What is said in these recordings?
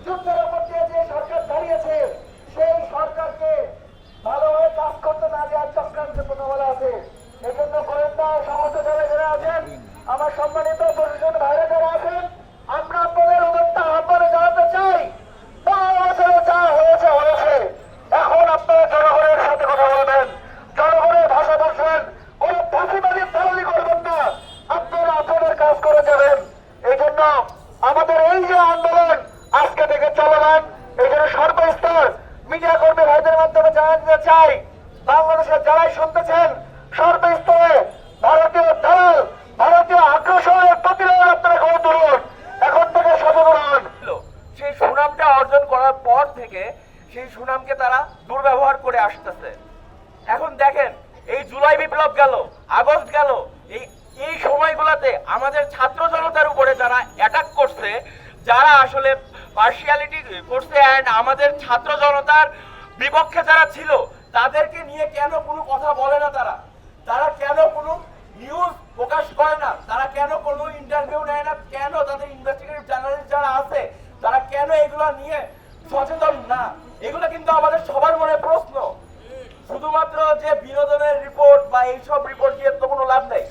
যুদ্ধের উপর দিয়ে যে সরকার দাঁড়িয়েছে সেই সরকারকে ভালোভাবে কাজ করতে না দেওয়ার চক্রান্তের কথা বলা আছে। এই জন্য গোয়েন্দা সমস্ত যারা আছেন, আমার সম্মানিত প্রশাসন ভাইরা যারা আছেন, আমরা আপনাদের উদ্যোক্তা আহ্বানে জানাতে চাই, যা হয়েছে হয়েছে, এখন আপনারা জনগণের সাথে কথা বলবেন, জনগণের ভাষা বলছেন, কোন ফাঁসিবাদী দালালি করবেন না, আপনারা আপনাদের কাজ করে যাবেন। এই জন্য আমাদের এই যে আন্দোলন আজকে থেকে চলমান, এই জন্য সর্বস্তর মিডিয়া কর্মী ভাইদের মাধ্যমে জানাতে চাই, বাংলাদেশের যারাই শুনতেছেন সর্বস্তরে ভারতীয় দালাল, ভারতীয় আগ্রাসনের প্রতিরোধ আপনারা গড়ে তুলুন, এখন থেকে সচেতন হন। সেই সুনামটা অর্জন করার পর থেকে সেই সুনামকে তারা দুর্ব্যবহার করে আসতেছে। এখন দেখেন, এই জুলাই বিপ্লব গেল, আগস্ট গেল, এই সময়গুলোতে আমাদের ছাত্র জনতার উপরে যারা অ্যাটাক করছে, যারা আসলে পার্সিয়ালিটি করছে, এন্ড আমাদের ছাত্র জনতার বিপক্ষে যারা ছিল তাদেরকে নিয়ে কেন কোনো কথা বলে না, তারা কেন কোনো নিউজ প্রকাশ করে না, তারা কেন কোনো ইন্টারভিউ নেয় না, কেন তাদের ইনভেস্টিগেটিভ জার্নালিস্ট যারা আছে তারা কেন এগুলো নিয়ে সচেতন না? এগুলো কিন্তু আমাদের সবার মনে প্রশ্ন। শুধুমাত্র যে বিনোদনের রিপোর্ট বা এইসব রিপোর্ট দিয়ে তো কোনো লাভ নেই।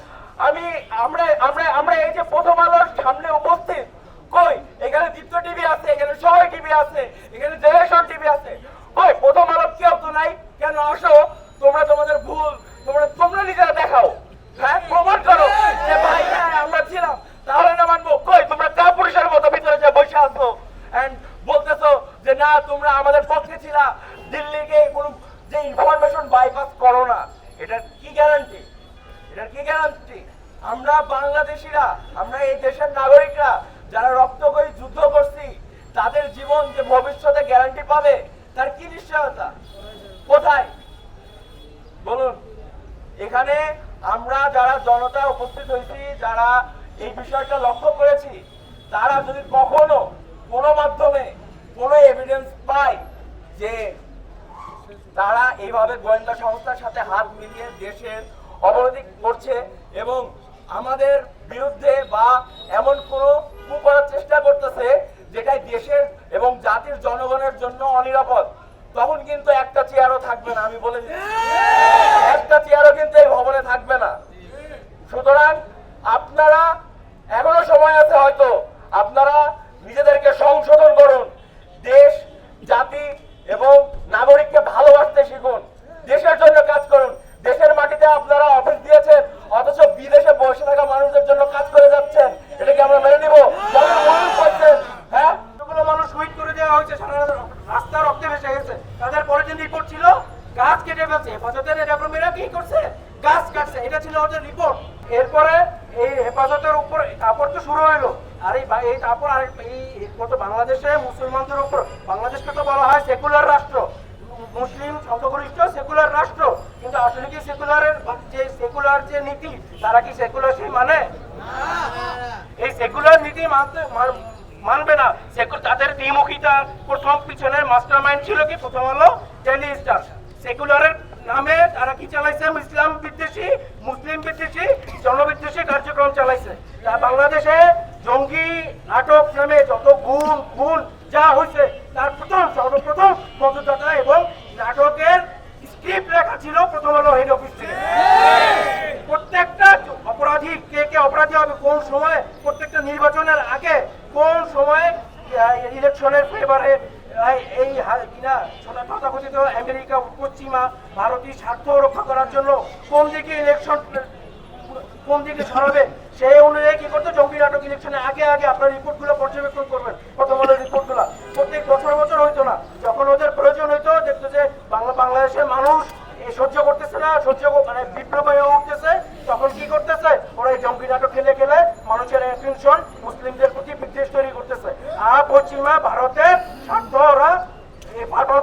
আমরা এই যে প্রথম আলোর সামনে উপস্থিত, কই এখানে দীপ্ত টিভি আছে, এখানে সবাই টিভি আছে, এখানে জেনারেশন টিভি আছে, কই প্রথম আলো কেউ তো নাই? কেন আসো, তোমরা তোমাদের ভুল তোমরা নিজেরা দেখাও, হ্যাঁ প্রমাণ করো যে ভাই হ্যাঁ আমরা ছিলাম, তাহলে না মানবো? কই তোমরা কাপুরুষের মতো ভিতরে যে বসে আসো এন্ড বলতেছো যে না তোমরা আমাদের পক্ষে ছিলা, দিল্লিকে কোনো যে ইনফরমেশন বাইপাস করো না, এটার কি গ্যারান্টি? এটার কি গ্যারান্টি? আমরা বাংলাদেশিরা, আমরা এই দেশের নাগরিকরা যারা রক্ত করে যুদ্ধ করছি, তাদের জীবন যে ভবিষ্যতে গ্যারান্টি পাবে তার কি নিশ্চয়তা কোথায় বলুন? এখানে আমরা যারা জনতা উপস্থিত হয়েছি, যারা এই বিষয়টা লক্ষ্য করেছি, তারা যদি কখনো কোনো মাধ্যমে কোনো এভিডেন্স পায় যে তারা এইভাবে গোয়েন্দা সংস্থার সাথে হাত মিলিয়ে দেশের অবনতি করছে এবং আমাদের বিরুদ্ধে বা এমন কোনো coup করার চেষ্টা করতেছে যেটাই দেশের এবং জাতির জনগণের জন্য অনিরাপদ, তখন কিন্তু একটা চেয়ারও থাকবে না। আমি বলে দিচ্ছি, একটা চেয়ারও কিন্তু এই ভবনে থাকবে না। সুতরাং আপনারা এখনো সময় আছে, হয়তো আপনারা নিজেদেরকে সংশোধন করুন, দেশ জাতি এবং নাগরিককে ভালোবাসতে শিখুন, দেশের জন্য কাজ করুন। দেশের মাটিতে আপনারা অফিস দিয়েছেন, অথচ বিদেশে বসে থাকা মানুষদের জন্য কাজ করে যাচ্ছেন, এটা কি আমরা মেনে নিব? হ্যাঁ, এতগুলো মানুষ শহীদ করে দেওয়া হয়েছে, সারা রাস্তা রক্তে ভেসে গেছে, তাদের পরে যে রিপোর্ট ছিল গাছ কেটে ফেলছে, হেফাজতের ডেভেলপমেন্টরা কি করছে? গাছ কাটছে, এটা ছিল ওদের রিপোর্ট। এরপরে এই হেফাজতের উপর তারপর তো শুরু হলো, আর এই তারপর আর এই বাংলাদেশে মুসলমানদের উপর, বাংলাদেশকে তো বলা হয় সেকুলার রাষ্ট্র, মুসলিম সংখ্যাগরিষ্ঠ সেকুলার রাষ্ট্র, কিন্তু আসলে কি সেকুলারের যে সেকুলার যে নীতি, তারা কি সেকুলার সেই মানে? এই সেকুলার নীতি মানবে না। তাদের দ্বিমুখিতা প্রথম পিছনের মাস্টার মাইন্ড ছিল কি? প্রথম হলো ডেইলি স্টার। সেকুলারের নামে তারা কি চালাইছে? ইসলাম বিদ্বেষী, মুসলিম বিদ্বেষী, জনবিদ্বেষী কার্যক্রম চালাইছে। বাংলাদেশে জঙ্গি নাটক নামে যত গুণ যা হয়েছে, তার সর্বপ্রথম মজুদাতা এবং নাটকের স্ক্রিপ্ট লেখা ছিল প্রথম হলো হেড অফিস থেকে। প্রত্যেকটা অপরাধী কে অপরাধী হবে, কোন সময়, প্রত্যেকটা নির্বাচনের আগে কোন সময় ইলেকশনের ফেভারে এই কিনা তথাকথিত আমেরিকা, পশ্চিমা ভারতীয় স্বার্থ রক্ষা করার জন্য কোন দিকে ইলেকশন, কোন দিকে ছড়াবে, সেই অনুযায়ী কি করতো? জঙ্গি নাটক ইলেকশনের আগে আপনার রিপোর্টগুলো পর্যবেক্ষণ করবেন, প্রথম আলো রিপোর্টগুলো প্রত্যেক বছর হইতো না। যখন ওদের প্রয়োজন হইতো, দেখতো যে বাংলাদেশের মানুষ সহ্য করতেছে না, মানে বিপ্লব হয়ে উঠতেছে, তখন কি করতেছে? ওরা এই জঙ্গি নাটক খেলে মানুষের অ্যাটেনশন মুসলিমদের প্রতি বিদ্বেষ তৈরি করতেছে, আর পশ্চিমা ভারতের স্বার্থ ওরা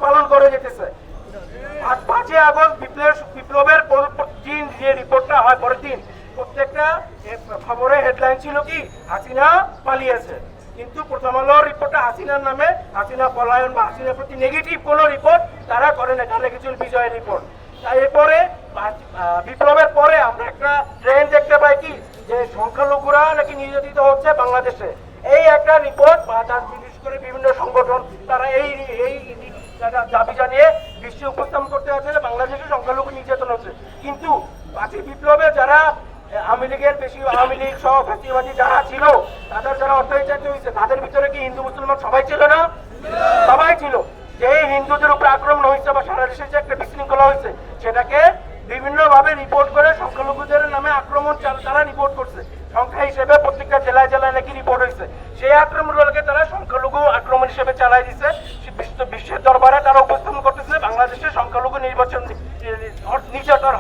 পালন করে যেতেছে। 5 আগস্ট বিপ্লবের দিন যে রিপোর্টটা হয়, পরের দিন প্রত্যেকটা খবরের হেডলাইন ছিল কি? হাসিনা পালিয়েছে। কিন্তু প্রথম আলোর রিপোর্টটা হাসিনার নামে, হাসিনা পলায়ন বা হাসিনার প্রতি নেগেটিভ কোনো রিপোর্ট তারা করে না, তাহলে কিছু বিজয়ের রিপোর্ট। এরপরে বিপ্লবের পরে আমরা একটা ট্রেন্ড দেখতে পাই কি? যে সংখ্যালঘুরা নাকি নির্যাতিত হচ্ছে বাংলাদেশে, এই একটা রিপোর্ট বা তার করে বিভিন্ন সংগঠন তারা এই দাবি জানিয়ে বিশ্বে উপস্থাপন করতে আছে যে বাংলাদেশের সংখ্যালঘু নির্যাতন হচ্ছে। কিন্তু 5ই বিপ্লবে যারা আওয়ামী লীগের বেশি আওয়ামী লীগ সহ ফ্যাসিবাদী যারা ছিল তাদের যারা অত্যাচারিত হয়েছে তাদের ভিতরে কি হিন্দু মুসলমান সবাই ছিল না? সবাই ছিল। যে হিন্দুদের উপর আক্রমণ হয়েছে বা সারা দেশে যে একটা বিশৃঙ্খলা হয়েছে সেটাকে বিভিন্নভাবে রিপোর্ট করে সংখ্যালঘুদের নামে আক্রমণ তারা রিপোর্ট করছে। সংখ্যা হিসেবে প্রত্যেকটা জেলায় জেলায় নাকি রিপোর্ট হয়েছে। সেই আক্রমণগুলোকে তারা সংখ্যালঘু আক্রমণ হিসেবে চালাই দিচ্ছে। বিশ্বের দরবারে তারা উপস্থাপন করতেছে বাংলাদেশের সংখ্যালঘু নির্যাতন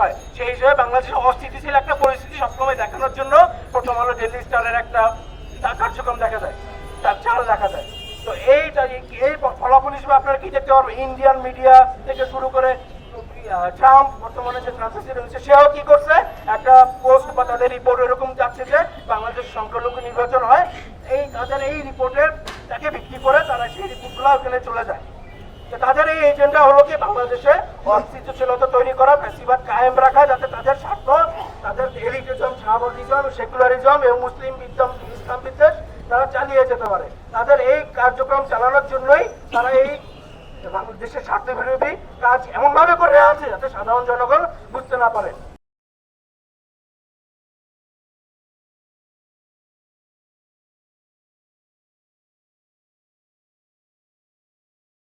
হয়। সেই হিসেবে বাংলাদেশের অস্থিতিশীল একটা পরিস্থিতি সবসময় দেখানোর জন্য প্রথম আলো ডেইলি স্টারের একটা কার্যক্রম দেখা যায়, তার চাল দেখা যায়। তো এই ফলাফল হিসেবে আপনারা কি দেখতে পারবেন, ইন্ডিয়ান মিডিয়া থেকে শুরু করে ট্রাম্প বর্তমানে যে ট্রান্সফার রয়েছে সেও কি করছে, একটা পোস্ট বা তাদের রিপোর্ট এরকম যাচ্ছে যে বাংলাদেশ সংখ্যালঘু নির্বাচন হয়। তাদের এই রিপোর্টের তাকে ভিত্তি করে তারা সেই রিপোর্টগুলো ওখানে চলে যায়। তো তাদের এই এজেন্ডা হলো কি বাংলাদেশে অস্থিতিশীলতা তৈরি করা, ফ্যাসিবাদ কায়েম রাখা, যাতে তাদের স্বার্থ, তাদের এলিটিজম, শাহবাগিজম, সেকুলারিজম এবং মুসলিম ইসলাম বিদ্বেষ তারা চালিয়ে যেতে পারে। তাদের এই কার্যক্রম চালানোর জন্যই তারা এই বাংলাদেশের স্বার্থ বিরোধী কাজ এমন ভাবে করে আছে যাতে সাধারণ জনগণ বুঝতে না পারে।